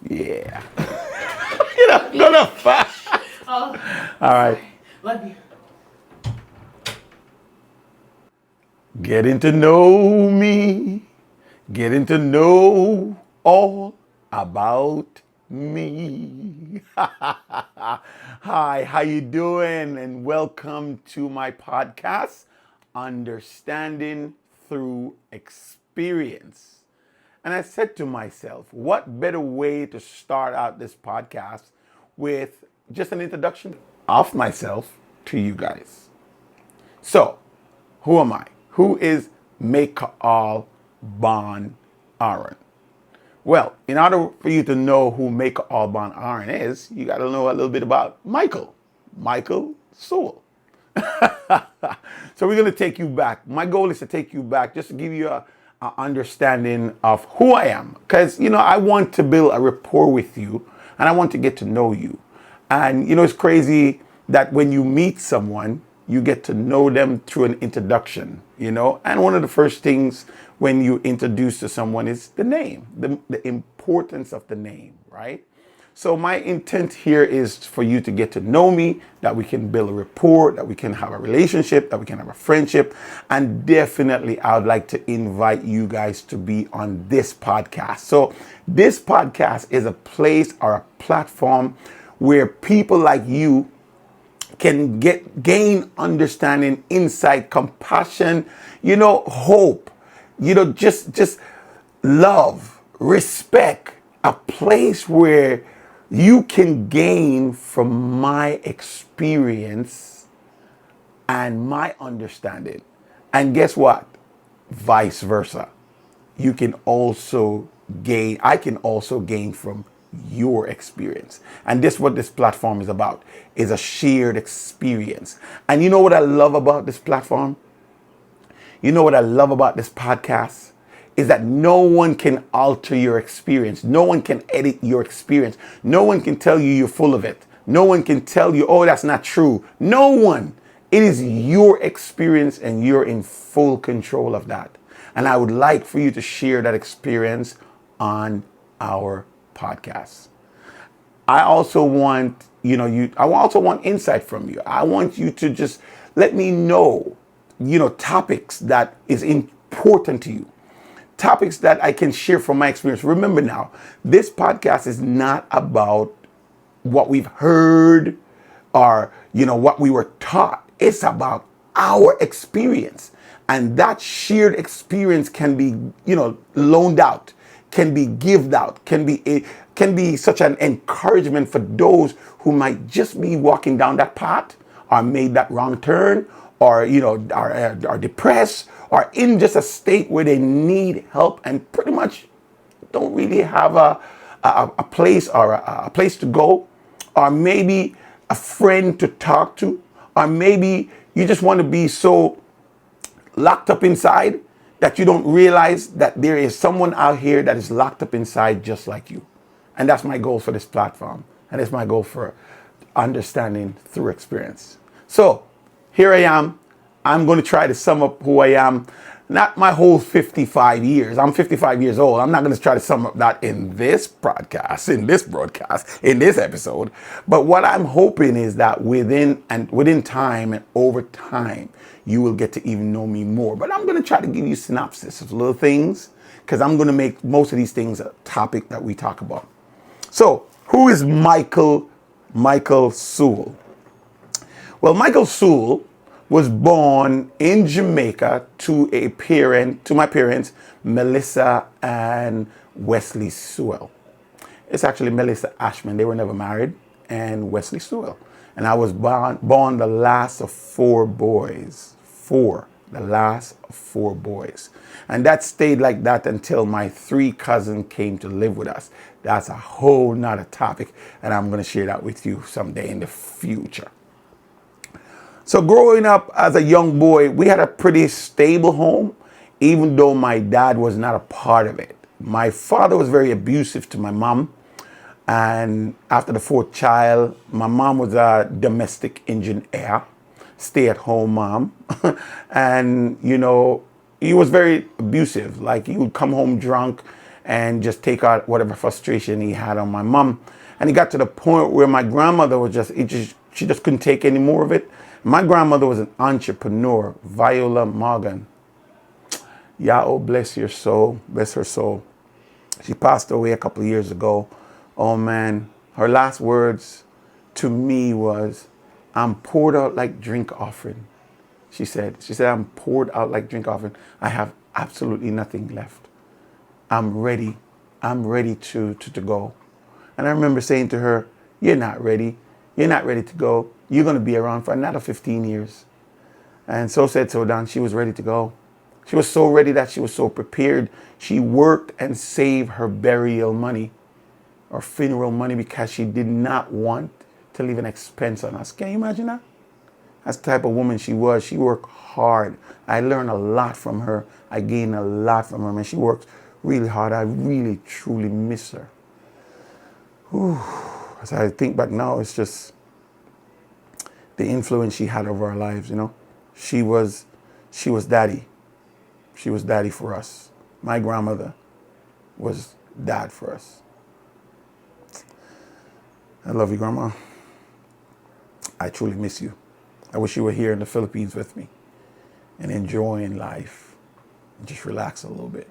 Yeah. You know, gonna fight. Oh, All right. let me. Getting to know me. Getting to know all about me. Hi, how you doing? And welcome to my podcast, Understanding Through Experience. And I said to myself, what better way to start out this podcast with just an introduction of myself to you guys. So, who am I? Who is Mikael Bon Aaron? Well, in order for you to know who Mikael Bon Aaron is, you got to know a little bit about Michael Sewell. So we're going to take you back. My goal is to take you back just to give you a understanding of who I am. Because, I want to build a rapport with you and I want to get to know you. And, it's crazy that when you meet someone, you get to know them through an introduction, And one of the first things when you introduce to someone is the name, the importance of the name, right? So my intent here is for you to get to know me, that we can build a rapport, that we can have a relationship, that we can have a friendship. And definitely I would like to invite you guys to be on this podcast. So this podcast is a place or a platform where people like you can gain understanding, insight, compassion, hope, just love, respect, a place where you can gain from my experience and my understanding. And guess what? Vice versa. You can also I can also gain from your experience. And this is what this platform is about, is a shared experience. And you know what I love about this platform? You know what I love about this podcast? Is that no one can alter your experience. No one can edit your experience. No one can tell you you're full of it. No one can tell you, oh, that's not true. No one. It is your experience and you're in full control of that. And I would like for you to share that experience on our podcast. I also want, I also want insight from you. I want you to just let me know, topics that is important to you. Topics that I can share from my experience. Remember now, this podcast is not about what we've heard or, what we were taught. It's about our experience. And that shared experience can be, loaned out, can be given out, can be such an encouragement for those who might just be walking down that path or made that wrong turn or, are depressed or in just a state where they need help and pretty much don't really have a place or a place to go, or maybe a friend to talk to, or maybe you just want to be so locked up inside that you don't realize that there is someone out here that is locked up inside just like you. And that's my goal for this platform. And it's my goal for understanding through experience. So here I am. I'm going to try to sum up who I am. Not my whole 55 years. I'm 55 years old. I'm not going to try to sum up that in this broadcast, in this episode. But what I'm hoping is that within time and over time, you will get to even know me more. But I'm going to try to give you synopsis of little things because I'm going to make most of these things a topic that we talk about. So who is Michael Sewell? Well, Michael Sewell was born in Jamaica to my parents, Melissa and Wesley Sewell. It's actually Melissa Ashman. They were never married, and Wesley Sewell. And I was born the last of four boys. The last of four boys. And that stayed like that until my three cousins came to live with us. That's a whole nother topic, and I'm going to share that with you someday in the future. So growing up as a young boy, we had a pretty stable home, even though my dad was not a part of it. My father was very abusive to my mom. And after the fourth child, my mom was a domestic engineer, stay-at-home mom. And, he was very abusive. Like, he would come home drunk and just take out whatever frustration he had on my mom. And it got to the point where my grandmother was she just couldn't take any more of it. My grandmother was an entrepreneur, Viola Morgan. Yah, oh, bless your soul, bless her soul. She passed away a couple of years ago. Oh man, her last words to me was, "I'm poured out like drink offering." She said, "I'm poured out like drink offering. I have absolutely nothing left. I'm ready. I'm ready to go." And I remember saying to her, "You're not ready. You're not ready to go. You're going to be around for another 15 years. And so said, so done. She was ready to go. She was so ready that she was so prepared. She worked and saved her burial money or funeral money because she did not want to leave an expense on us. Can you imagine that? That's the type of woman she was. She worked hard. I learned a lot from her. I gained a lot from her. Man, she worked really hard. I really, truly miss her. Whew. As I think back now, it's just the influence she had over our lives, you know. She was daddy. She was daddy for us. My grandmother was dad for us. I love you, Grandma. I truly miss you. I wish you were here in the Philippines with me and enjoying life and just relax a little bit.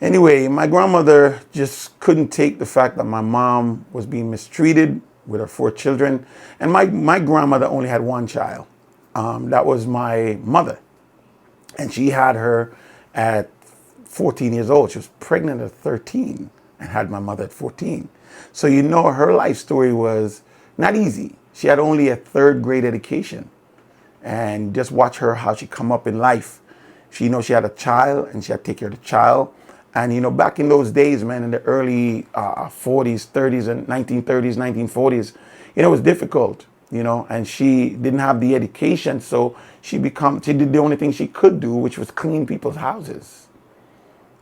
Anyway, my grandmother just couldn't take the fact that my mom was being mistreated with her 4 children. And my grandmother only had one child. That was my mother. And she had her at 14 years old. She was pregnant at 13 and had my mother at 14. So, you know, her life story was not easy. She had only a 3rd grade education. And just watch her, how she come up in life. She, you know, she had a child and she had to take care of the child. And, you know, back in those days, man, in the early 40s, 30s, and 1930s, 1940s, you know, it was difficult, you know, and she didn't have the education. So she did the only thing she could do, which was clean people's houses.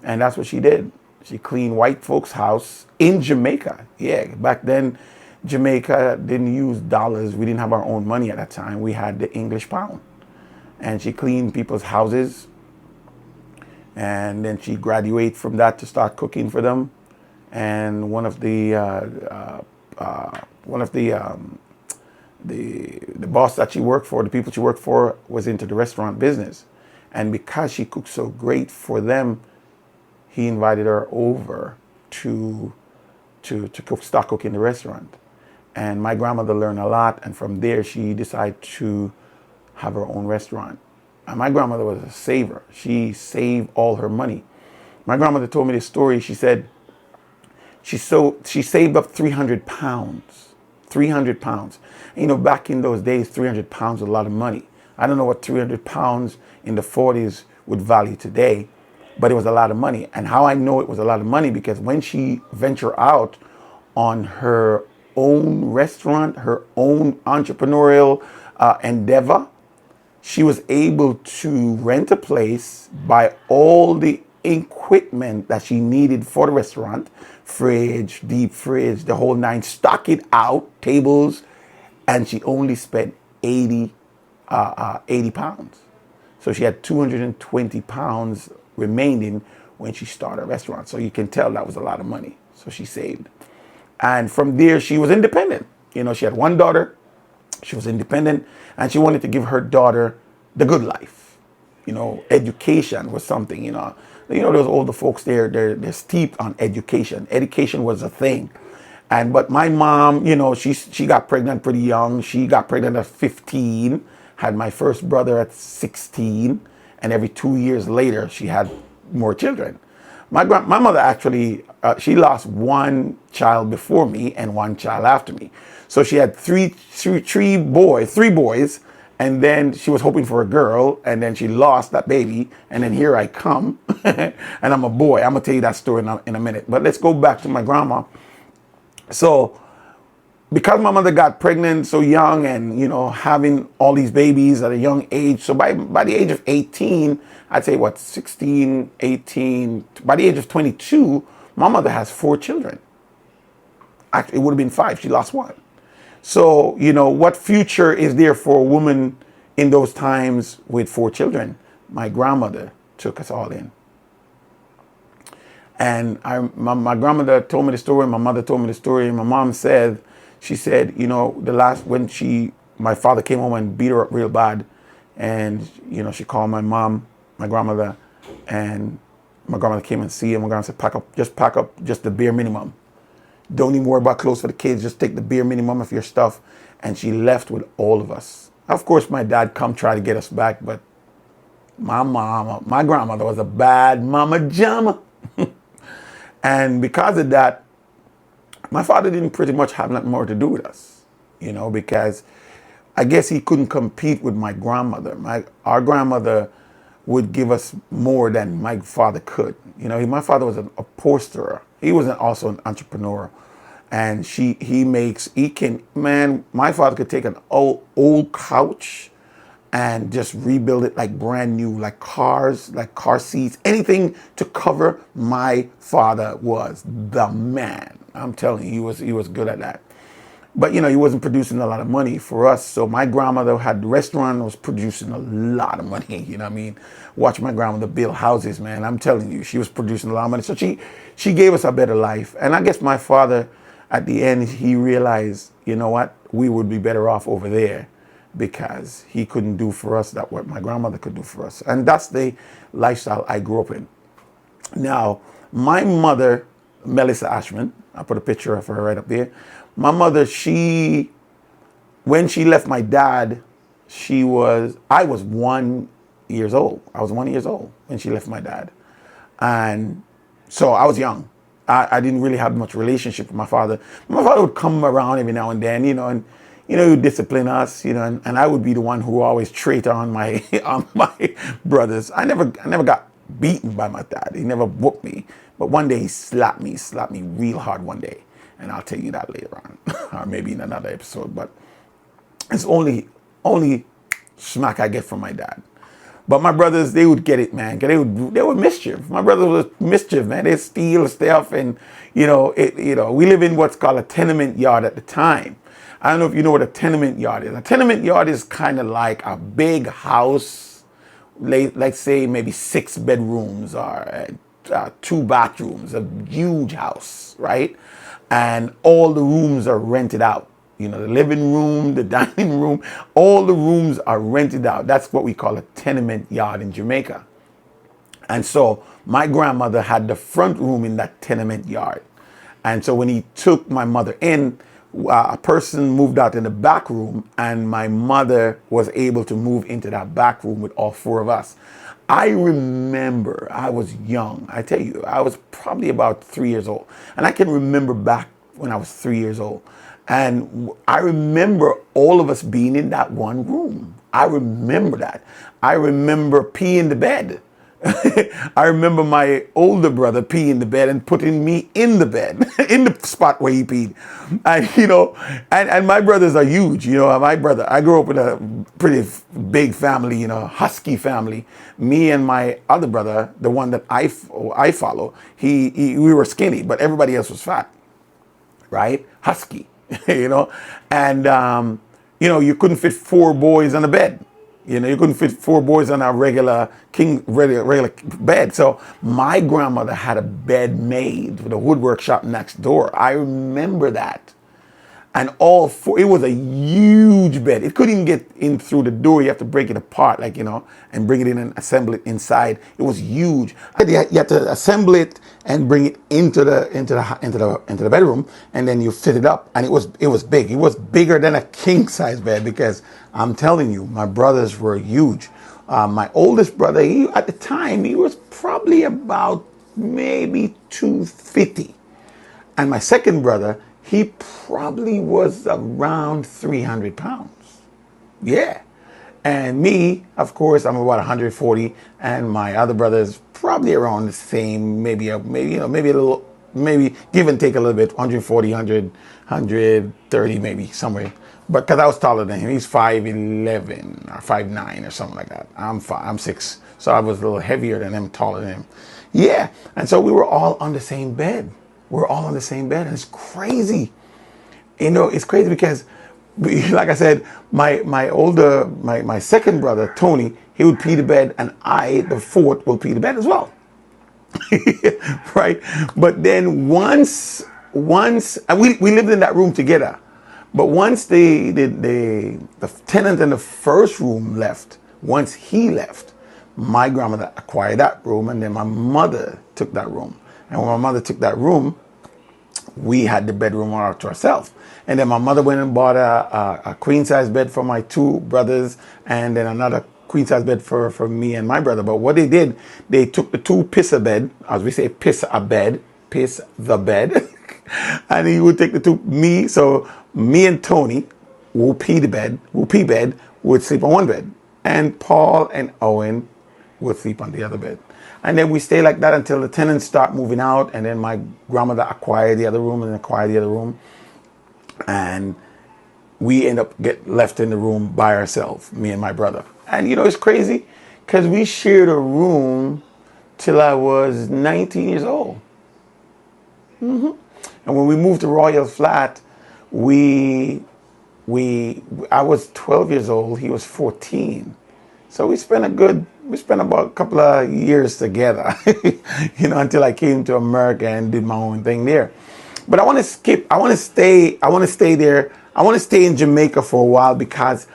And that's what she did. She cleaned white folks' house in Jamaica. Yeah, back then, Jamaica didn't use dollars. We didn't have our own money at that time. We had the English pound. And she cleaned people's houses. And then she graduated from that to start cooking for them. And one of the boss that she worked for, the people she worked for, was into the restaurant business. And because she cooked so great for them, he invited her over to start cooking in the restaurant. And my grandmother learned a lot. And from there, she decided to have her own restaurant. And my grandmother was a saver. She saved all her money. My grandmother told me this story. She said she saved up 300 pounds. 300 pounds. And, you know, back in those days, 300 pounds was a lot of money. I don't know what 300 pounds in the 40s would value today, but it was a lot of money. And how I know it was a lot of money, because when she ventured out on her own restaurant, her own entrepreneurial endeavor, she was able to rent a place, buy all the equipment that she needed for the restaurant, fridge, deep fridge, the whole 9, stock it out, tables, and she only spent 80 pounds. So she had 220 pounds remaining when she started a restaurant. So you can tell that was a lot of money. So she saved. And from there, she was independent. You know, she had one daughter. She was independent, and she wanted to give her daughter the good life. You know, education was something, you know, those older folks, they're steeped on education. Education was a thing. But my mom, you know, she got pregnant pretty young. She got pregnant at 15, had my first brother at 16, and every 2 years later, she had more children. My mother actually, she lost one child before me and one child after me. So she had three boys, and then she was hoping for a girl, and then she lost that baby, and then here I come, and I'm a boy. I'm gonna tell you that story in a minute. But let's go back to my grandma. So, because my mother got pregnant so young, and you know, having all these babies at a young age, so by the age of 18, I'd say 16, 18, by the age of 22, my mother has 4 children. Actually, it would have been 5. She lost one. So, you know, what future is there for a woman in those times with 4 children? My grandmother took us all in. And my grandmother told me the story, my mother told me the story, and my mom said, she said, you know, when my father came home and beat her up real bad, and, you know, she called my mom, my grandmother, and my grandmother came and see him. My grandmother said, pack up just the bare minimum. Don't even worry about clothes for the kids, just take the bare minimum of your stuff. And she left with all of us. Of course, my dad come try to get us back, but my grandmother was a bad mama jama. And because of that, my father didn't pretty much have nothing more to do with us, you know, because I guess he couldn't compete with my grandmother. Our grandmother would give us more than my father could. You know, my father was an upholsterer. He was also an entrepreneur. And my father could take an old couch and just rebuild it like brand new, like cars, like car seats, anything to cover. My father was the man. I'm telling you, he was good at that. But, you know, he wasn't producing a lot of money for us. So my grandmother had the restaurant, was producing a lot of money. You know what I mean? Watch my grandmother build houses, man. I'm telling you, she was producing a lot of money. So she gave us a better life. And I guess my father, at the end, he realized, you know what? We would be better off over there, because he couldn't do for us that what my grandmother could do for us. And that's the lifestyle I grew up in. Now, my mother, Melissa Ashman, I put a picture of her right up there. My mother, when she left my dad, I was 1 year old. I was 1 year old when she left my dad. And so I was young. I didn't really have much relationship with my father. My father would come around every now and then, you know, and he would discipline us, you know, and I would be the one who always traitor on my on my brothers. I never got beaten by my dad. He never whooped me. But one day he slapped me real hard one day. And I'll tell you that later on, or maybe in another episode. But it's only smack I get from my dad. But my brothers, they would get it, man. They were mischief. My brothers was mischief, man. They steal stuff, and we live in what's called a tenement yard at the time. I don't know if you know what a tenement yard is. A tenement yard is kind of like a big house, like say maybe 6 bedrooms or 2 bathrooms, a huge house, right? And all the rooms are rented out. You know, the living room, the dining room, all the rooms are rented out. That's what we call a tenement yard in Jamaica. And so my grandmother had the front room in that tenement yard. And so when he took my mother in, a person moved out in the back room, and my mother was able to move into that back room with all 4 of us. I remember I was young. I tell you, I was probably about 3 years old. And I can remember back when I was 3 years old. And I remember all of us being in that one room. I remember that. I remember peeing the bed. I remember my older brother peeing the bed and putting me in the bed, in the spot where he peed. And, and my brothers are huge. You know, my brother, I grew up with a pretty big family, you know, husky family. Me and my other brother, the one that I follow, we were skinny, but everybody else was fat, right? Husky, you know, and, you couldn't fit 4 boys on a bed. You know, you couldn't fit 4 boys on a regular bed. So my grandmother had a bed made with a woodwork shop next door. I remember that. And all 4, it was a huge bed. It couldn't even get in through the door. You have to break it apart, and bring it in and assemble it inside. It was huge. You had to assemble it and bring it into the bedroom, and then you fit it up. And it was big. It was bigger than a king size bed, because I'm telling you, my brothers were huge. My oldest brother, at the time, he was probably about maybe 250, and my second brother, he probably was around 300 pounds. Yeah. And me, of course, I'm about 140, and my other brother is probably around the same, maybe a little, maybe give and take a little bit, 140, 130, maybe somewhere. But because I was taller than him, he's 5'11" or 5'9" or something like that. I'm 6, so I was a little heavier than him, taller than him. Yeah. And so we were all on the same bed. We're all on the same bed, and it's crazy. You know, it's crazy because, like I said, my second brother, Tony, he would pee the bed, and I, the fourth, will pee the bed as well. right? But then once and we lived in that room together. But once the tenant in the first room left, once he left, my grandmother acquired that room, and then my mother took that room. And when my mother took that room, we had the bedroom all to ourselves. And then my mother went and bought a queen size bed for my two brothers, and then another queen size bed for me and my brother. But what they did, they took the two piss a bed, as we say, piss the bed, and he would take the two, so me and Tony, whoopee bed, would sleep on one bed, and Paul and Owen would sleep on the other bed. And then we stay like that until the tenants start moving out, and then my grandmother acquired the other room and acquired the other room, and we end up get left in the room by ourselves, me and my brother. And it's crazy because we shared a room till I was 19 years old. And when we moved to Royal Flat, I was 12 years old, he was 14. So we spent about a couple of years together, until I came to America and did my own thing there. But I want to stay there. I want to stay in Jamaica for a while because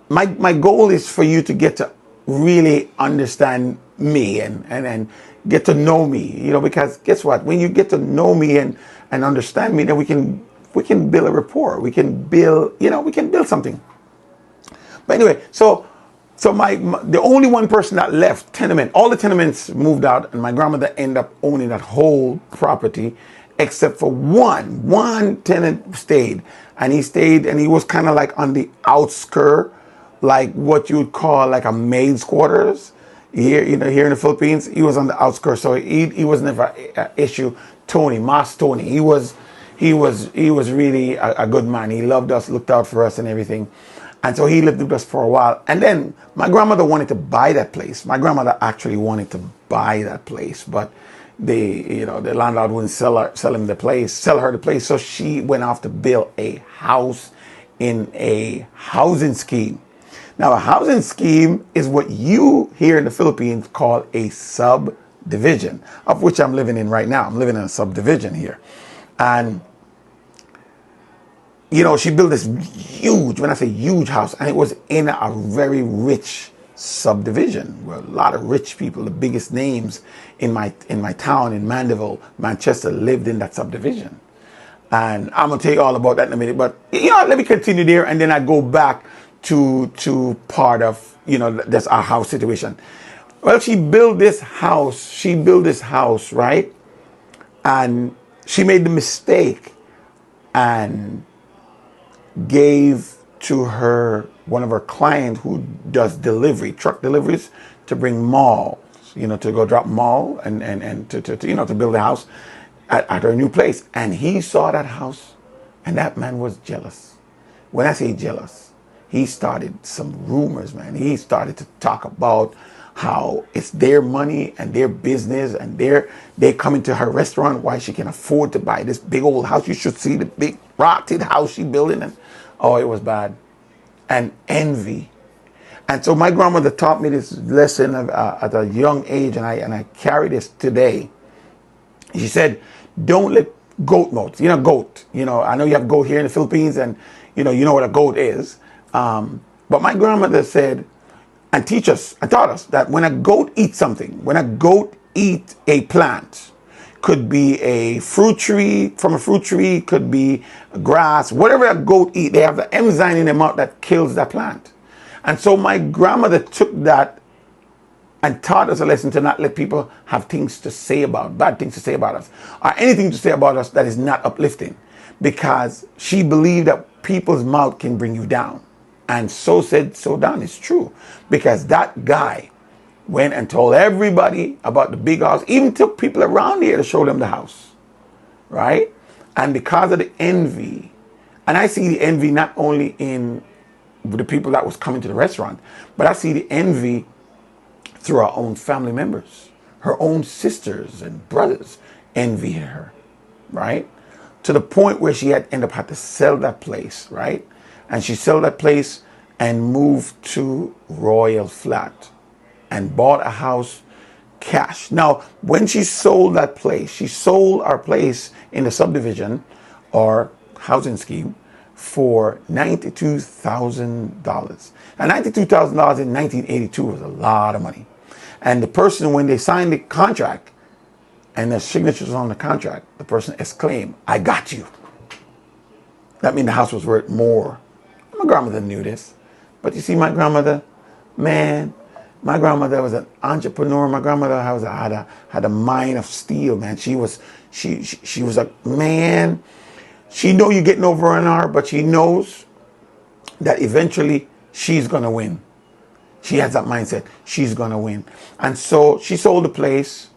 my goal is for you to get to really understand me and get to know me, because guess what? When you get to know me and understand me, then we can build a rapport. We can build something. But anyway, so the only one person that left tenement, all the tenements moved out, and my grandmother ended up owning that whole property, except for one tenant stayed, and he was kind of like on the outskirt, like what you would call like a maid's quarters here in the Philippines. He was on the outskirts, so he was never an issue. Mas Tony, he was really a good man. He loved us, looked out for us and everything. And so he lived with us for a while. And then my grandmother wanted to buy that place. My grandmother actually wanted to buy that place, but the landlord wouldn't sell her the place. So she went off to build a house in a housing scheme. Now, a housing scheme is what you here in the Philippines call a subdivision, of which I'm living in right now. I'm living in a subdivision here. And she built this huge, when I say huge house, and it was in a very rich subdivision where a lot of rich people, the biggest names in my town in Mandeville, Manchester, lived in that subdivision. And I'm gonna tell you all about that in a minute, but let me continue there, and then I go back to part of that's our house situation. Well, she built this house, right? And she made the mistake and gave to one of her clients who does truck deliveries, to bring malls, to go drop mall and to build a house at her new place. And he saw that house, and that man was jealous. When I say jealous, he started some rumors, man. He started to talk about how it's their money and their business, and they come into her restaurant, why she can afford to buy this big old house. You should see the big rotted house she building. And it was bad. And envy. And so my grandmother taught me this lesson at a young age, and I carry this today. She said, don't let goat mouths, goat, I know you have goat here in the Philippines, and you know what a goat is. But my grandmother said, and taught us that when a goat eats something, when a goat eats a plant, could be a fruit tree, could be grass, whatever a goat eat, they have the enzyme in their mouth that kills that plant. And so my grandmother took that and taught us a lesson to not let people have bad things to say about us, or anything to say about us that is not uplifting, because she believed that people's mouth can bring you down. And so said, so done. It's true. Because that guy went and told everybody about the big house, even took people around here to show them the house. Right? And because of the envy, and I see the envy not only in the people that was coming to the restaurant, but I see the envy through her own family members. Her own sisters and brothers envy her. Right? To the point where she had to sell that place. Right? And she sold that place and moved to Royal Flat and bought a house cash. Now, when she sold that place, she sold our place in the subdivision or housing scheme for $92,000. Now, $92,000 in 1982 was a lot of money. And the person, when they signed the contract and the signatures on the contract, the person exclaimed, "I got you." That means the house was worth more. My grandmother knew this. But you see, my grandmother, man, my grandmother was an entrepreneur. My grandmother had a mind of steel, man. She was a man. She know you're getting over on her, but she knows that eventually she's gonna win. She has that mindset. She's gonna win. And so she sold the place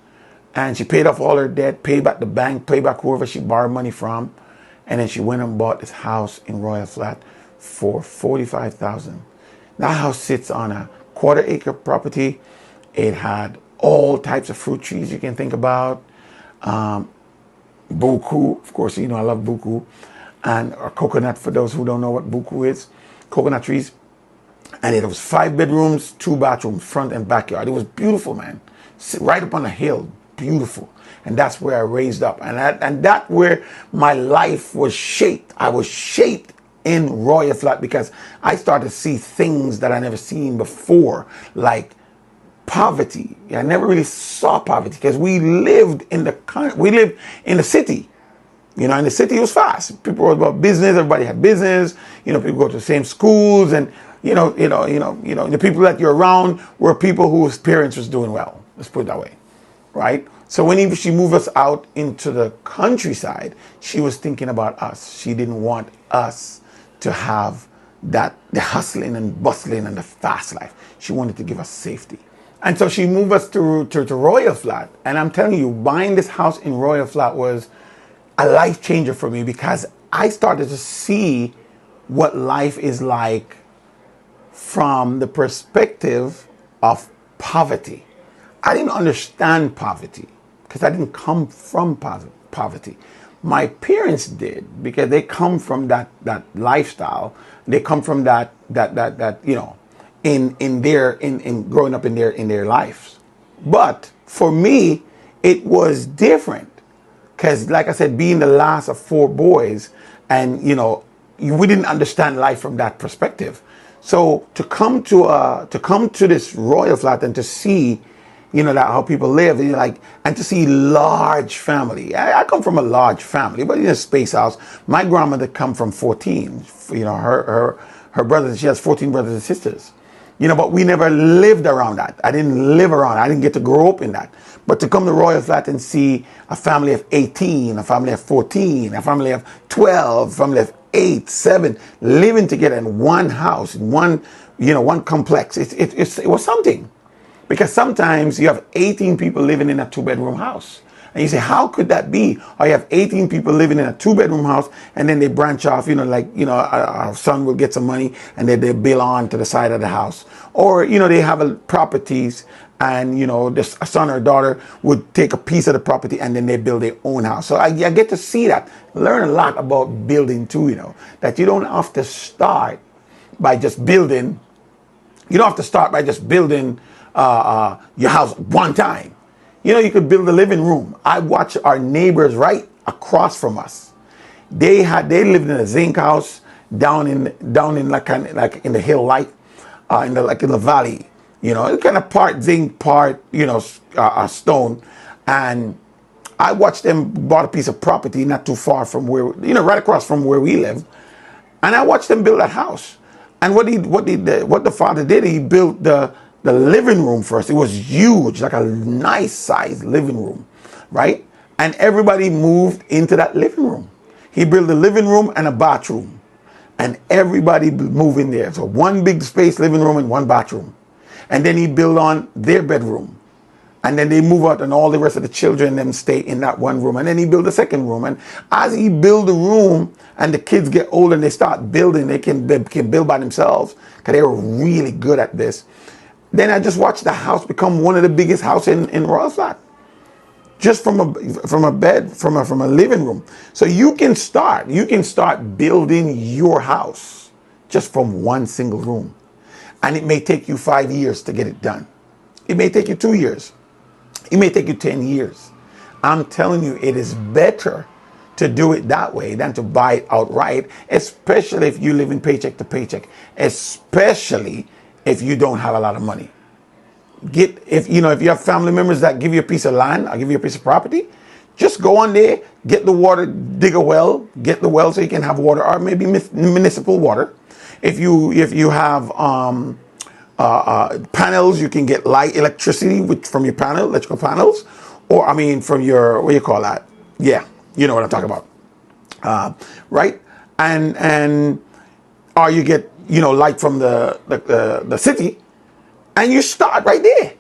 and she paid off all her debt, paid back the bank, paid back whoever she borrowed money from. And then she went and bought this house in Royal Flat for $45,000. That house sits on a quarter-acre property. It had all types of fruit trees you can think about. Buku, of course, you know I love buku, and or coconut for those who don't know what buku is. Coconut trees. And it was 5 bedrooms, 2 bathrooms, front and backyard. It was beautiful, man. Right up on a hill, beautiful. And that's where I raised up. And that where my life was shaped. I was shaped in Royal Flat because I started to see things that I never seen before, like poverty. I never really saw poverty because we lived in the city. You know, in the city it was fast. People were about business. Everybody had business. You know, people go to the same schools, and the people that you're around were people whose parents was doing well. Let's put it that way, right? So when she moved us out into the countryside, she was thinking about us. She didn't want us to have the hustling and bustling and the fast life. She wanted to give us safety. And so she moved us to Royal Flat. And I'm telling you, buying this house in Royal Flat was a life changer for me because I started to see what life is like from the perspective of poverty. I didn't understand poverty because I didn't come from poverty. My parents did because they come from that lifestyle. They come from that in growing up in their lives. But for me, it was different because, like I said, being the last of 4 boys, and we didn't understand life from that perspective. So to come to this Royal Flat and to see, that how people live, and to see large family. I come from a large family, but in a space house. My grandmother come from 14. Her brothers. She has 14 brothers and sisters. But we never lived around that. I didn't live around. I didn't get to grow up in that. But to come to Royal Flat and see a family of 18, a family of 14, a family of 12, a family of 8, 7 living together in one house, in one complex. It was something. Because sometimes you have 18 people living in a 2-bedroom house. And you say, how could that be? Or you have 18 people living in a 2-bedroom house, and then they branch off, our son will get some money, and then they build on to the side of the house. Or, they have properties, and, a son or daughter would take a piece of the property, and then they build their own house. So I get to see that, learn a lot about building too, that you don't have to start by just building. You don't have to start by just building your house one time. You could build a living room. I watch our neighbors right across from us. They lived in a zinc house down in like in the hill, in the valley. Kind of part zinc, part stone. And I watched them bought a piece of property not too far from where right across from where we live, and I watched them build that house. And what the father did, he built the living room first. It was huge, like a nice sized living room, right? And everybody moved into that living room. He built a living room and a bathroom, and everybody moved in there. So one big space living room and one bathroom. And then he built on their bedroom. And then they move out, and all the rest of the children then stay in that one room. And then he built a second room. And as he built the room and the kids get older and they start building, they can build by themselves because they were really good at this. Then I just watched the house become one of the biggest houses in Royal Flat. Just from a living room. So you can start building your house just from one single room. And it may take you 5 years to get it done. It may take you 2 years. It may take you 10 years. I'm telling you, it is better to do it that way than to buy it outright, especially if you live in paycheck to paycheck, especially if you don't have a lot of money. If you have family members that give you a piece of land, I'll give you a piece of property, just go on there, get the water, dig a well, get the well so you can have water, or maybe municipal water. If you have panels, you can get electricity from your electrical panels, or from your, what do you call that? Yeah, you know what I'm talking about, right? And or you get light from the city, and you start right there.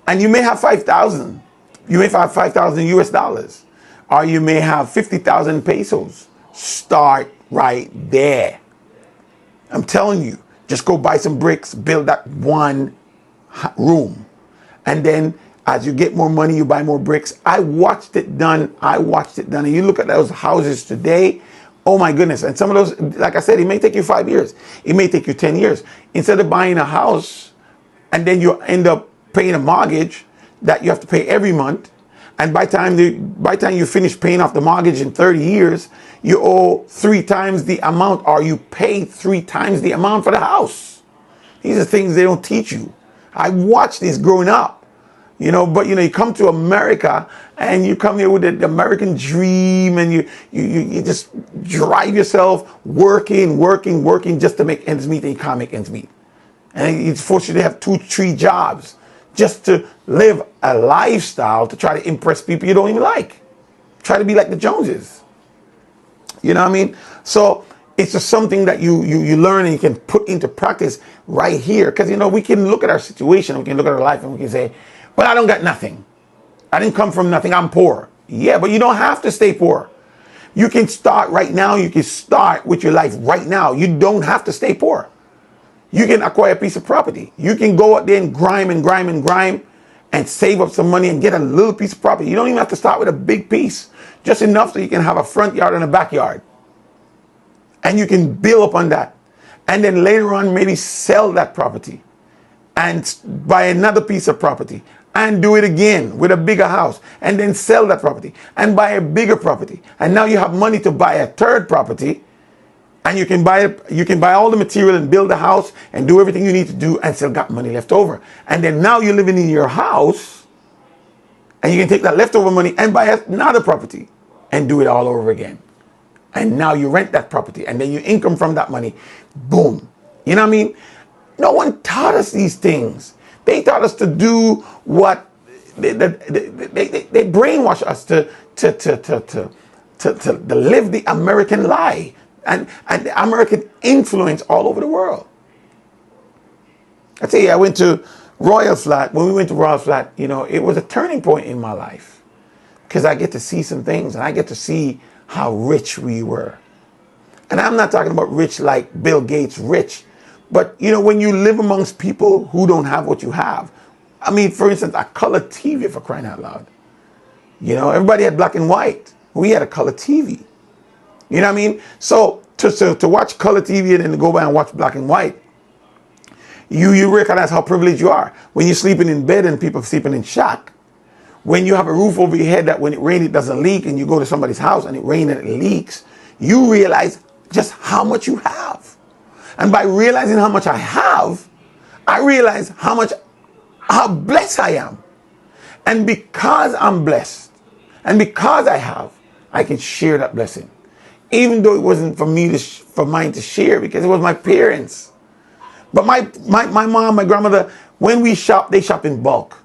And you may have 5,000. You may have 5,000 US dollars, or you may have 50,000 pesos. Start right there. I'm telling you, just go buy some bricks, build that one room. And then as you get more money, you buy more bricks. I watched it done. And you look at those houses today, oh my goodness. And some of those, like I said, it may take you 5 years. It may take you 10 years. Instead of buying a house and then you end up paying a mortgage that you have to pay every month. And by the time you finish paying off the mortgage in 30 years, you owe 3 times the amount, or you pay 3 times the amount for the house. These are things they don't teach you. I watched this growing up, but you come to America and you come here with the American dream, and you just drive yourself working just to make ends meet, and you can't make ends meet. And it's forced you to have 2-3 jobs just to live a lifestyle to try to impress people you don't even like. Try to be like the Joneses. You know what I mean? So it's just something that you learn and you can put into practice right here. Because, we can look at our situation, we can look at our life, and we can say, well, I don't got nothing. I didn't come from nothing. I'm poor. Yeah, but you don't have to stay poor. You can start right now. You can start with your life right now. You don't have to stay poor. You can acquire a piece of property. You can go out there and grime and save up some money and get a little piece of property. You don't even have to start with a big piece. Just enough so you can have a front yard and a backyard. And you can build upon that. And then later on, maybe sell that property and buy another piece of property and do it again with a bigger house, and then sell that property and buy a bigger property. And now you have money to buy a third property. And you can buy all the material and build a house and do everything you need to do, and still got money left over. And then now you're living in your house, and you can take that leftover money and buy another property and do it all over again. And now you rent that property, and then you income from that money. Boom. You know what I mean? No one taught us these things. They taught us to do what they brainwash us to live the American lie. And the American influence all over the world. I tell you, I went to Royal Flat. When we went to Royal Flat, it was a turning point in my life, because I get to see some things, and I get to see how rich we were. And I'm not talking about rich like Bill Gates rich, but when you live amongst people who don't have what you have. For instance, a color TV, for crying out loud. Everybody had black and white. We had a color TV. You know what I mean? So to watch color TV and then to go by and watch black and white, you recognize how privileged you are. When you're sleeping in bed and people are sleeping in shack, when you have a roof over your head that when it rains it doesn't leak, and you go to somebody's house and it rains and it leaks, you realize just how much you have. And by realizing how much I have, I realize how blessed I am. And because I'm blessed, and because I can share that blessing. Even though it wasn't for mine to share, because it was my parents. But my mom, my grandmother, when we shop, they shop in bulk.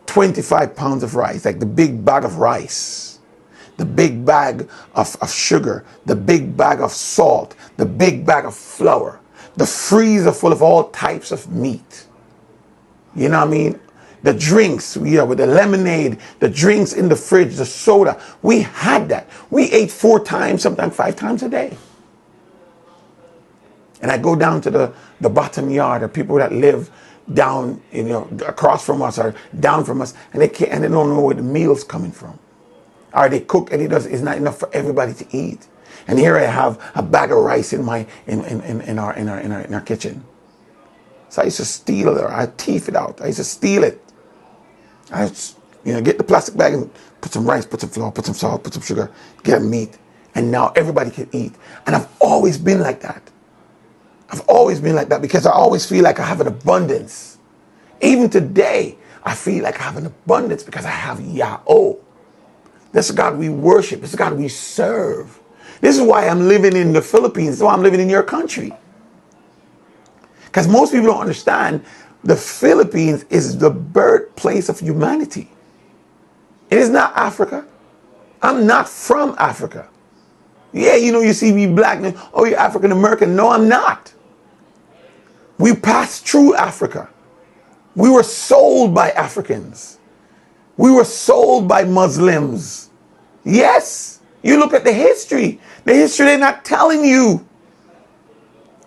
25 pounds of rice, like the big bag of rice, the big bag of sugar, the big bag of salt, the big bag of flour, the freezer full of all types of meat. You know what I mean? The drinks, with the lemonade, the drinks in the fridge, the soda. We had that. We ate 4 times, sometimes 5 times a day. And I go down to the bottom yard of people that live down, across from us or down from us, and they don't know where the meal's coming from. Or they cook and it's not enough for everybody to eat. And here I have a bag of rice in our kitchen. So I used to steal it, or I thief it out. I used to steal it. I, get the plastic bag and put some rice, put some flour, put some salt, put some sugar, get meat, and now everybody can eat. And I've always been like that. I've always been like that because I always feel like I have an abundance. Even today, I feel like I have an abundance because I have Yahweh. This is God we worship. This is God we serve. This is why I'm living in the Philippines. This is why I'm living in your country. Because most people don't understand the Philippines is the birthplace of humanity. It is not Africa. I'm not from Africa. Yeah, you see me black, and, oh, you're African American. No, I'm not. We passed through Africa. We were sold by Africans. We were sold by Muslims. Yes, you look at the history. The history they're not telling you,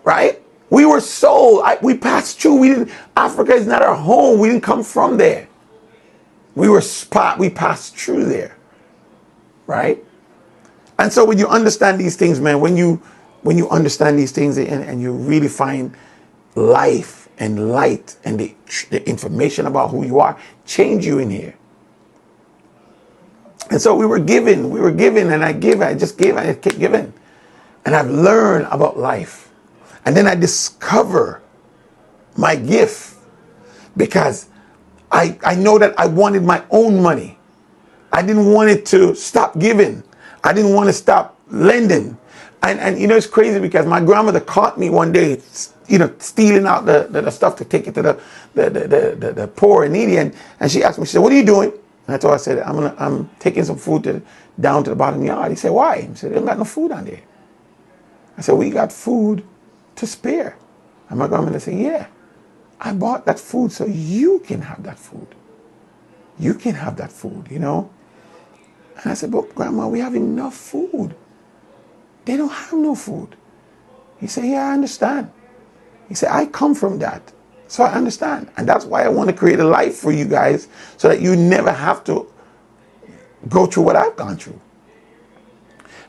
right? We were sold. We passed through. Africa is not our home. We didn't come from there. We passed through there, right? And so when you understand these things, man, when you understand these things and you really find life and light and the information about who you are, change you in here. And so we were given, and I just gave, and I kept giving. And I've learned about life. And then I discover my gift because I know that I wanted my own money. I didn't want it to stop giving. I didn't want to stop lending. And it's crazy because my grandmother caught me one day, stealing out the stuff to take it to the poor and needy. And she asked me, she said, "What are you doing?" And I told her, I said, I'm taking some food down to the bottom yard. He said, "Why?" He said, "They don't got no food down there." I said, "We got food to spare." And my grandmother said, "Yeah, I bought that food so you can have that food. You can have that food, And I said, "But Grandma, we have enough food. They don't have no food." He said, "Yeah, I understand." He said, "I come from that. So I understand. And that's why I want to create a life for you guys so that you never have to go through what I've gone through."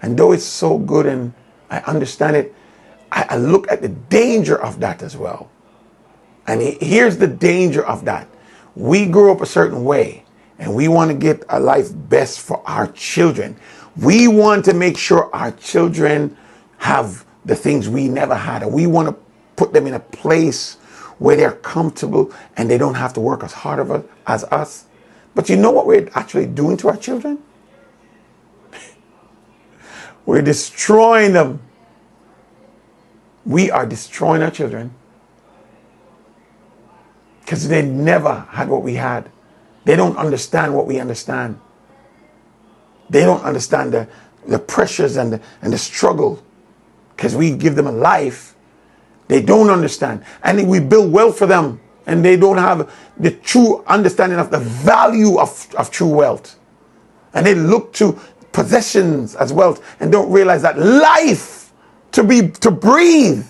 And though it's so good and I understand it, I look at the danger of that as well. And here's the danger of that. We grew up a certain way and we want to get a life best for our children. We want to make sure our children have the things we never had. And we want to put them in a place where they're comfortable and they don't have to work as hard as us. But you know what we're actually doing to our children? We're destroying them. We are destroying our children because they never had what we had. They don't understand what we understand. They don't understand the pressures and the struggle because we give them a life they don't understand. And we build wealth for them and they don't have the true understanding of the value of true wealth. And they look to possessions as wealth and don't realize that life, to breathe,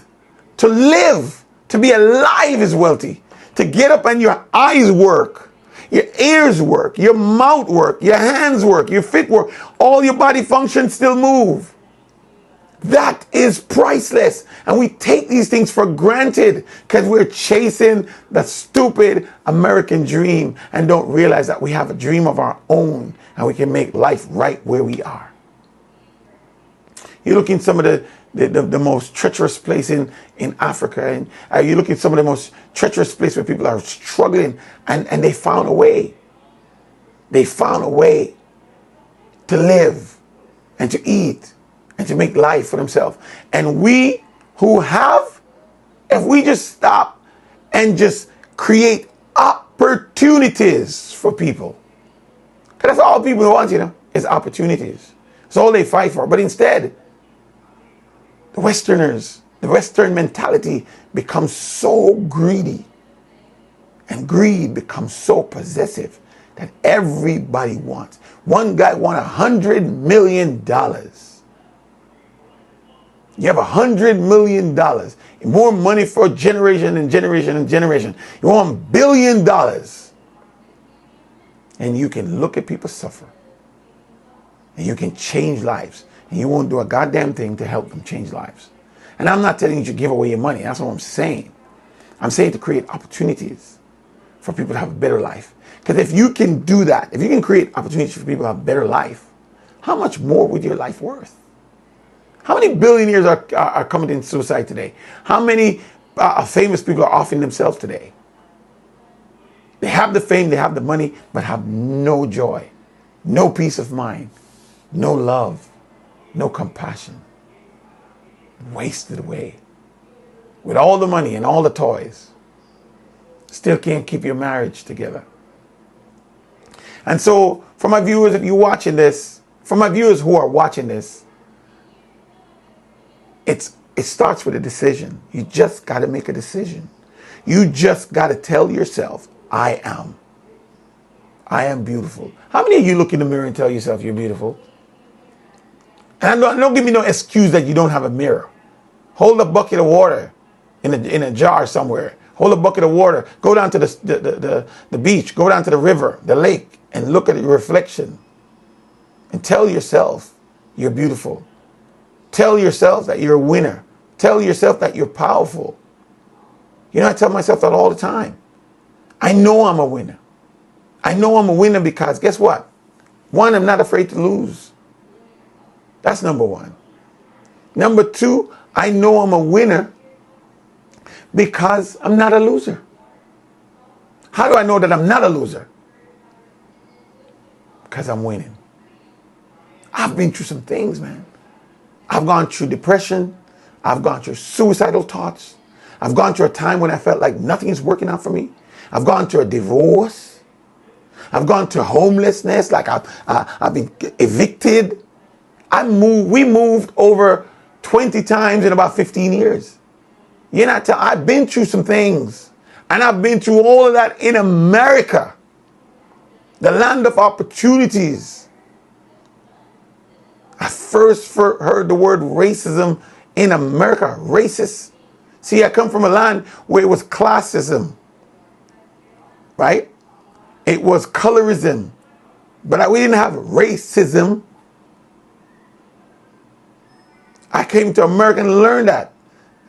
to live, to be alive is wealthy. To get up and your eyes work, your ears work, your mouth work, your hands work, your feet work, all your body functions still move. That is priceless. And we take these things for granted because we're chasing the stupid American dream and don't realize that we have a dream of our own and we can make life right where we are. You look in some of the most treacherous place in Africa, and you look at some of the most treacherous place where people are struggling and they found a way. They found a way to live and to eat and to make life for themselves. And we who have, if we just stop and just create opportunities for people, because that's all people want, is opportunities. It's all they fight for. But instead, the Western mentality becomes so greedy, and greed becomes so possessive that everybody wants. One guy won $100 million. You have $100 million, more money for generation and generation and generation. You want $1 billion, and you can look at people suffer, and you can change lives, and you won't do a goddamn thing to help them change lives. And I'm not telling you to give away your money. That's what I'm saying. I'm saying to create opportunities for people to have a better life. Because if you can do that, if you can create opportunities for people to have a better life, how much more would your life worth? How many billionaires are committing suicide today? How many famous people are offing themselves today? They have the fame, they have the money, but have no joy, no peace of mind, no love, no compassion. Wasted away with all the money and all the toys. Still can't keep your marriage together. And so, for my viewers, if you're watching this, for my viewers who are watching this, it starts with a decision. You just got to make a decision. You just got to tell yourself, I am beautiful. How many of you look in the mirror and tell yourself you're beautiful? And don't give me no excuse that you don't have a mirror. Hold a bucket of water in a jar somewhere. Hold a bucket of water. Go down to the beach. Go down to the river, the lake, and look at your reflection. And tell yourself you're beautiful. Tell yourself that you're a winner. Tell yourself that you're powerful. You know, I tell myself that all the time. I know I'm a winner. I know I'm a winner because guess what? One, I'm not afraid to lose. That's number one. Number two, I know I'm a winner because I'm not a loser. How do I know that I'm not a loser? Because I'm winning. I've been through some things, man. I've gone through depression. I've gone through suicidal thoughts. I've gone through a time when I felt like nothing is working out for me. I've gone through a divorce. I've gone through homelessness, like I've been evicted. We moved over 20 times in about 15 years. You're not I've been through some things. And I've been through all of that in America, the land of opportunities. I first heard the word racism in America. Racist. See, I come from a land where it was classism, right? It was colorism, but we didn't have racism. I came to America and learned that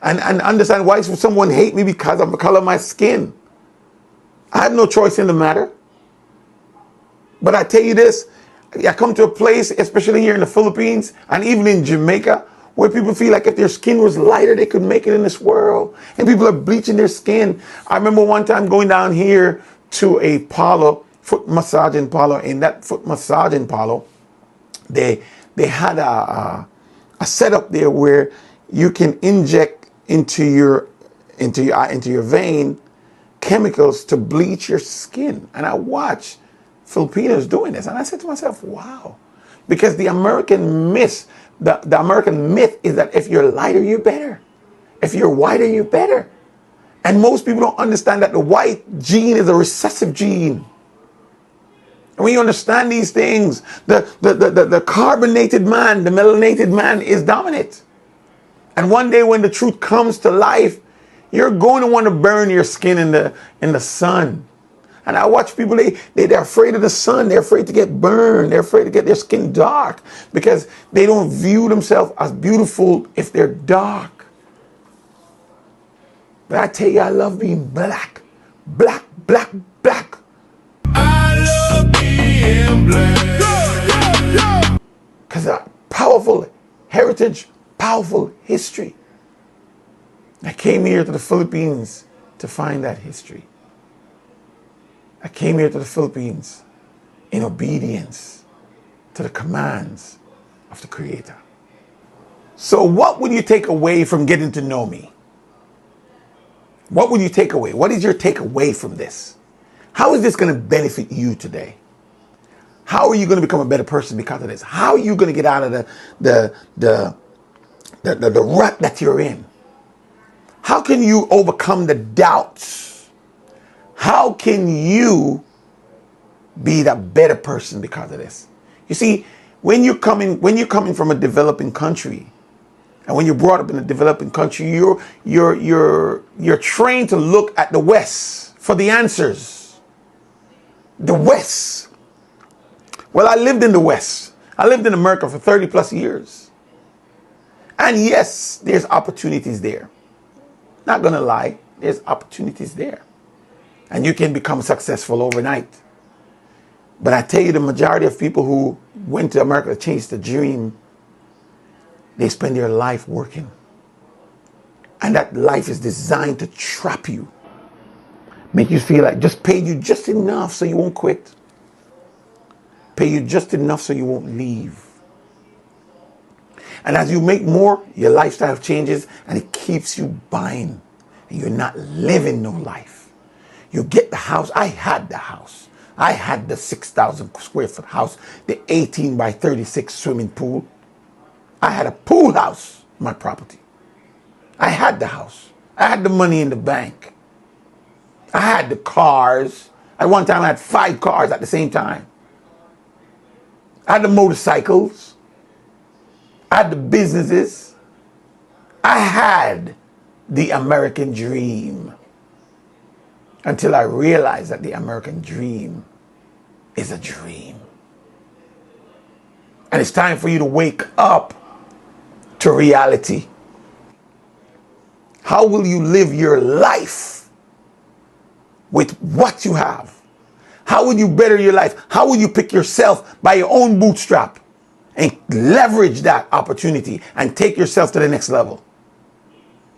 and understand why someone hate me because of the color of my skin. I have no choice in the matter. But I tell you this, I come to a place, especially here in the Philippines and even in Jamaica, where people feel like if their skin was lighter, they could make it in this world. And people are bleaching their skin. I remember one time going down here to a parlor, foot massaging parlor. In that foot massaging parlor, they had a setup there where you can inject into your vein chemicals to bleach your skin. And I watched Filipinos doing this, and I said to myself, wow. Because the American myth, the American myth is that if you're lighter, you're better. If you're whiter, you're better. And most people don't understand that the white gene is a recessive gene. And when you understand these things, the carbonated man, the melanated man is dominant. And one day when the truth comes to life, you're going to want to burn your skin in the sun. And I watch people, they're afraid of the sun. They're afraid to get burned. They're afraid to get their skin dark because they don't view themselves as beautiful if they're dark. But I tell you, I love being black. Black, black, black. I love being black. Because a powerful heritage, powerful history. I came here to the Philippines to find that history. I came here to the Philippines in obedience to the commands of the Creator. So what would you take away from getting to know me? What would you take away? What is your takeaway from this? How is this going to benefit you today? How are you going to become a better person because of this? How are you going to get out of the rut that you're in? How can you overcome the doubts? How can you be that better person because of this? You see, when you're coming from a developing country, and when you're brought up in a developing country, you're trained to look at the West for the answers. The West. Well, I lived in the West. I lived in America for 30 plus years. And yes, there's opportunities there. Not gonna lie, there's opportunities there. and you can become successful overnight. But I tell you, the majority of people who went to America to chase the dream, they spend their life working. And that life is designed to trap you. Make you feel like just pay you just enough so you won't quit. Pay you just enough so you won't leave. And as you make more, your lifestyle changes and it keeps you buying. And you're not living no life. You get the house. I had the house. I had the 6,000 square foot house, the 18 by 36 swimming pool. I had a pool house, my property. I had the house. I had the money in the bank. I had the cars. At one time I had 5 cars at the same time. I had the motorcycles. I had the businesses. I had the American dream. Until I realized that the American dream is a dream. And it's time for you to wake up to reality. How will you live your life with what you have? How will you better your life? How will you pick yourself by your own bootstrap and leverage that opportunity and take yourself to the next level?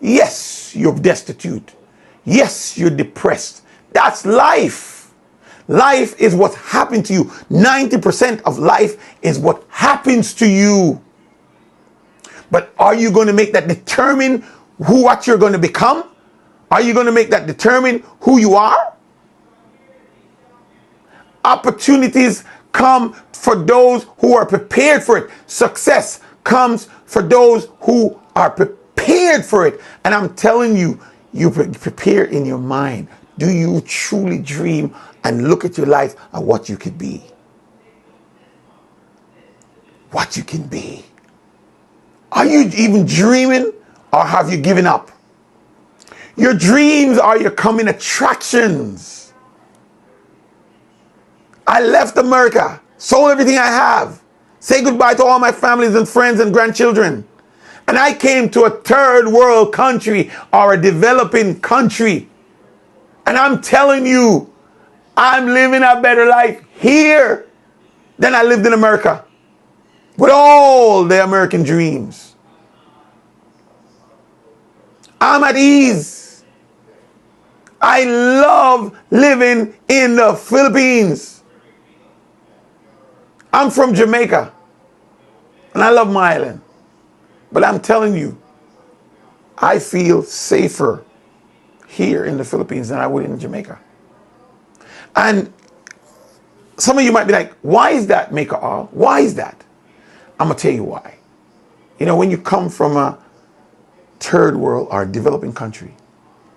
Yes, you're destitute. Yes, you're depressed. That's life. Life is what happened to you. 90% of life is what happens to you. But are you going to make that determine what you're going to become? Are you going to make that determine who you are? Opportunities come for those who are prepared for it. Success comes for those who are prepared for it. And I'm telling you, you prepare in your mind. Do you truly dream and look at your life and what you could be? What you can be. Are you even dreaming or have you given up? Your dreams are your coming attractions. I left America, sold everything I have, say goodbye to all my families and friends and grandchildren. And I came to a third world country or a developing country. And I'm telling you, I'm living a better life here than I lived in America. With all the American dreams. I'm at ease. I love living in the Philippines. I'm from Jamaica. And I love my island. But I'm telling you, I feel safer here in the Philippines than I would in Jamaica. And some of you might be like, why is that, Maker All? Why is that? I'm going to tell you why. You know, when you come from a third world or developing country,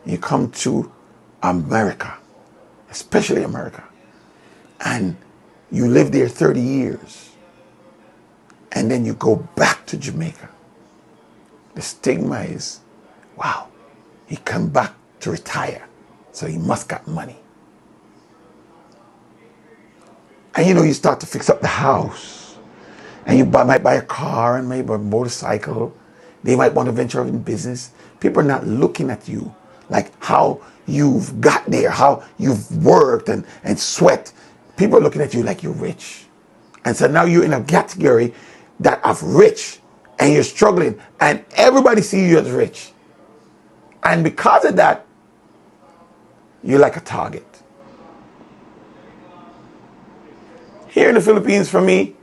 you come to America, especially America, and you live there 30 years, and then you go back to Jamaica. The stigma is, wow, he come back to retire, so he must got money. And you know, you start to fix up the house, and you might buy a car and maybe a motorcycle. They might want to venture out in business. People are not looking at you like how you've got there, how you've worked and sweat. People are looking at you like you're rich. And so now you're in a category that of rich, and you're struggling, and everybody sees you as rich. And because of that, you're like a target. Here in the Philippines, for me,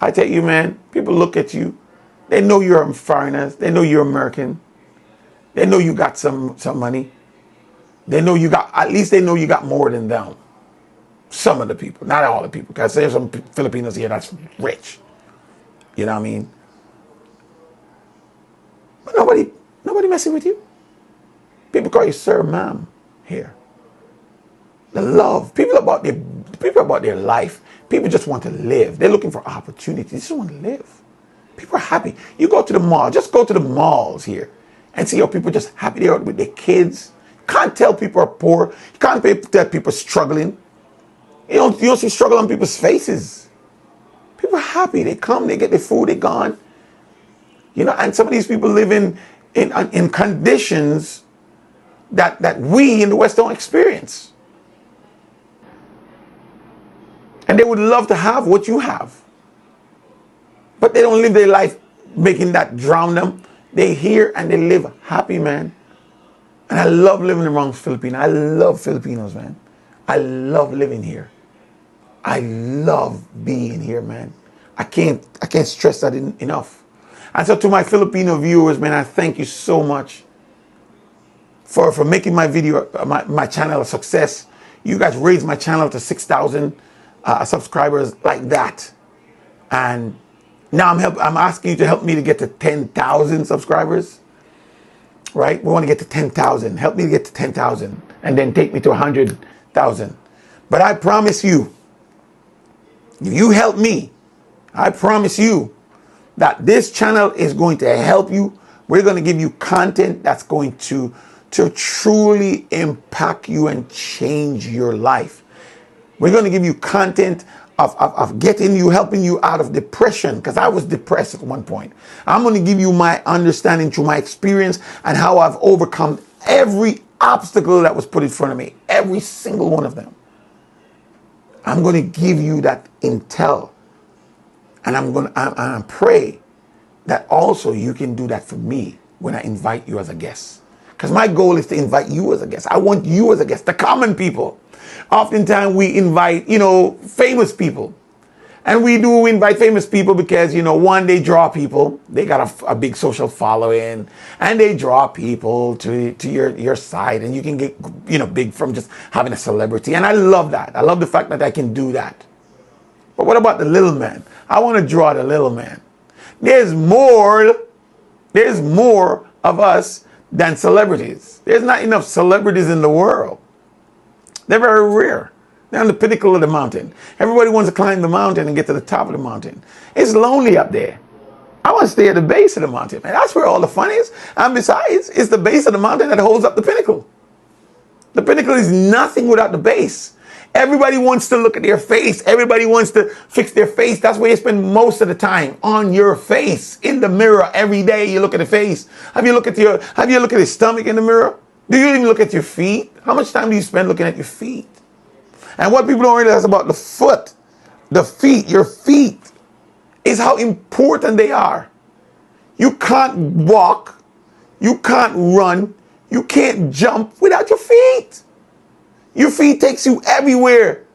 I tell you, man, people look at you. They know you're foreigners. They know you're American. They know you got some money. They know you got, at least they know you got more than them. Some of the people, not all the people, because there's some Filipinos here that's rich. You know what I mean? But nobody messing with you. People call you sir, ma'am here. The love, people about their life. People just want to live. They're looking for opportunities. They just want to live. People are happy. You go to the mall, just go to the malls here and see how people are just happy there with their kids. You can't tell people are poor. You can't tell people are struggling. You don't see struggle on people's faces. People are happy. They come, they get their food, they're gone. You know, and some of these people live in conditions that we in the West don't experience. And they would love to have what you have. But they don't live their life making that drown them. They here and they live happy, man. And I love living amongst Filipinos. I love Filipinos, man. I love living here. I love being here, man. I can't stress that enough. And so to my Filipino viewers, man, I thank you so much for making my video, my channel a success. You guys raised my channel to 6,000 subscribers like that. And now I'm asking you to help me to get to 10,000 subscribers. Right? We want to get to 10,000. Help me to get to 10,000 and then take me to 100,000. But I promise you, if you help me, I promise you that this channel is going to help you. We're going to give you content that's going to truly impact you and change your life. We're going to give you content of getting you, helping you out of depression, because I was depressed at one point. I'm going to give you my understanding through my experience and how I've overcome every obstacle that was put in front of me, every single one of them. I'm going to give you that intel, and I pray that also you can do that for me when I invite you as a guest. Because my goal is to invite you as a guest. I want you as a guest, the common people. Oftentimes we invite, famous people. And we invite famous people because, one, they draw people. They got a big social following. And they draw people to your side. And you can get, big from just having a celebrity. And I love that. I love the fact that I can do that. But what about the little man? I want to draw the little man. There's more of us than celebrities. There's not enough celebrities in the world. They're very rare. They're on the pinnacle of the mountain. Everybody wants to climb the mountain and get to the top of the mountain. It's lonely up there. I want to stay at the base of the mountain, man. That's where all the fun is. And besides, it's the base of the mountain that holds up the pinnacle. The pinnacle is nothing without the base. Everybody wants to look at their face. Everybody wants to fix their face. That's where you spend most of the time, on your face, in the mirror every day. You look at the face. Have you looked at your stomach in the mirror? Do you even look at your feet? How much time do you spend looking at your feet? And what people don't realize about the foot, the feet, your feet, is how important they are. You can't walk, you can't run, you can't jump without your feet. Your feet takes you everywhere.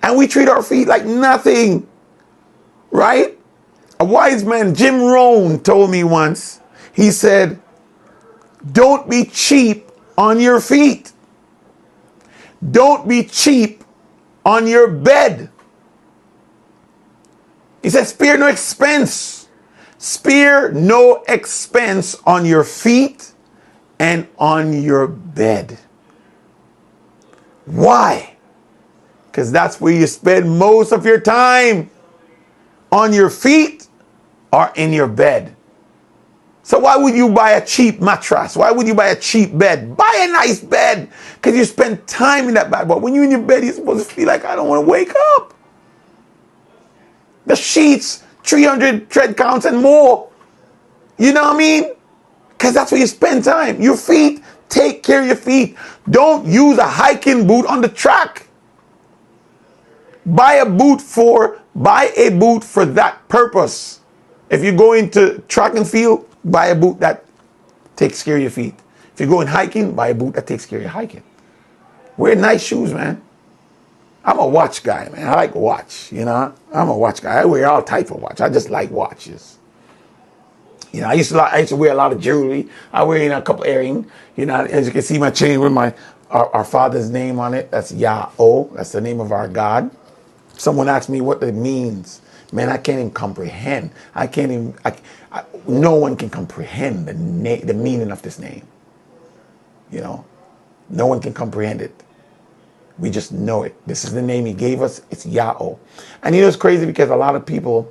And we treat our feet like nothing, right? A wise man, Jim Rohn, told me once, he said, don't be cheap on your feet. Don't be cheap on your bed. He said, spare no expense. Spare no expense on your feet and on your bed. Why? Because that's where you spend most of your time. On your feet or in your bed. So why would you buy a cheap mattress? Why would you buy a cheap bed? Buy a nice bed, because you spend time in that bed. But when you're in your bed, you're supposed to feel like, I don't want to wake up. The sheets, 300 tread counts and more. You know what I mean? Because that's where you spend time. Your feet, take care of your feet. Don't use a hiking boot on the track. Buy a boot for that purpose. If you go into track and field, buy a boot that takes care of your feet. If you're going hiking, buy a boot that takes care of your hiking. Wear nice shoes, man. I'm a watch guy, man. I like watch, I'm a watch guy. I wear all type of watch. I just like watches. I used to wear a lot of jewelry. I wear a couple earrings. As you can see, my chain with our father's name on it. That's Yah-O. That's the name of our God. Someone asked me what it means. Man, I can't even comprehend. No one can comprehend the meaning of this name. No one can comprehend it. We just know it. This is the name he gave us. It's Yah-O. And it's crazy because a lot of people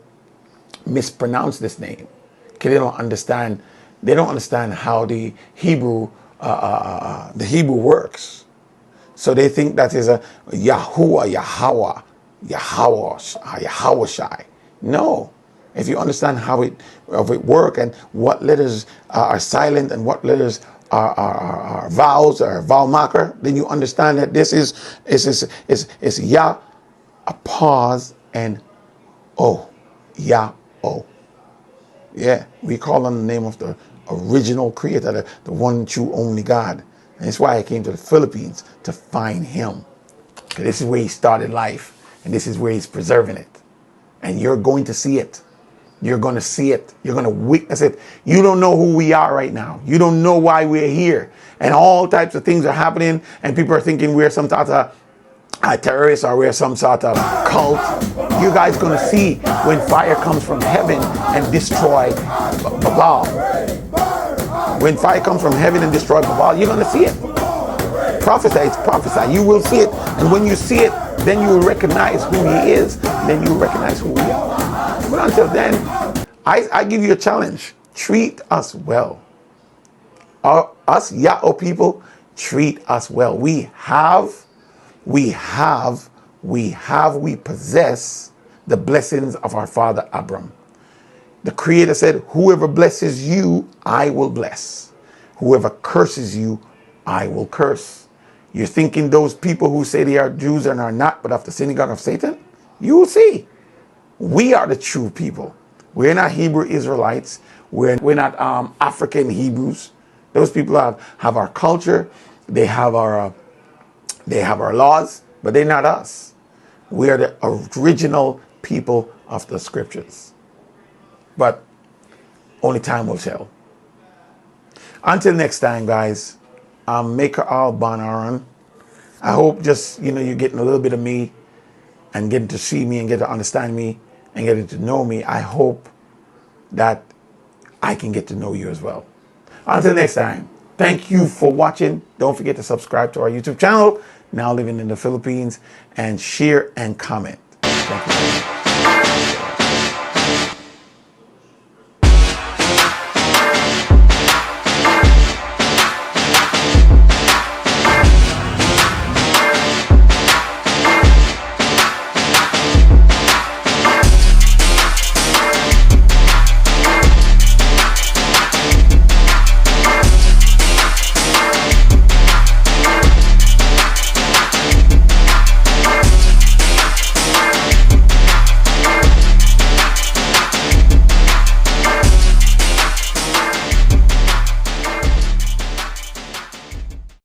mispronounce this name because they don't understand. They don't understand how the Hebrew works. So they think that is a Yahuwah, Yahawashai. No. If you understand how it works and what letters are silent and what letters are vowels or vowel marker, then you understand that this is Yah a pause and oh, yeah, oh. Yeah, we call on the name of the original creator, the one true only God. And that's why I came to the Philippines, to find him. Because this is where he started life, and this is where he's preserving it. And you're going to see it. You're going to see it. You're going to witness it. You don't know who we are right now. You don't know why we're here. And all types of things are happening, and people are thinking we're some sort of terrorists or we're some sort of cult. You guys going to see when fire comes from heaven and destroy Babal. When fire comes from heaven and destroy Babal, you're going to see it. Prophesy, it's prophesy. You will see it. And when you see it, then you will recognize who he is. Then you will recognize who we are. But until then, I give you a challenge. Treat us well. Us Yao people, treat us well. We possess the blessings of our father Abram. The Creator said, whoever blesses you, I will bless. Whoever curses you, I will curse. You're thinking those people who say they are Jews and are not, but of the synagogue of Satan? You will see. We are the true people. We're not Hebrew Israelites. We're not African Hebrews. Those people have our culture. They have our laws, but they're not us. We are the original people of the scriptures. But only time will tell. Until next time, guys, I'm Maker Al Banaran. I hope just, you're getting a little bit of me and getting to see me and get to understand me and getting to know me. I hope that I can get to know you as well. Until next time, thank you for watching. Don't forget to subscribe to our YouTube channel, Now Living in the Philippines, and share and comment. Thank you.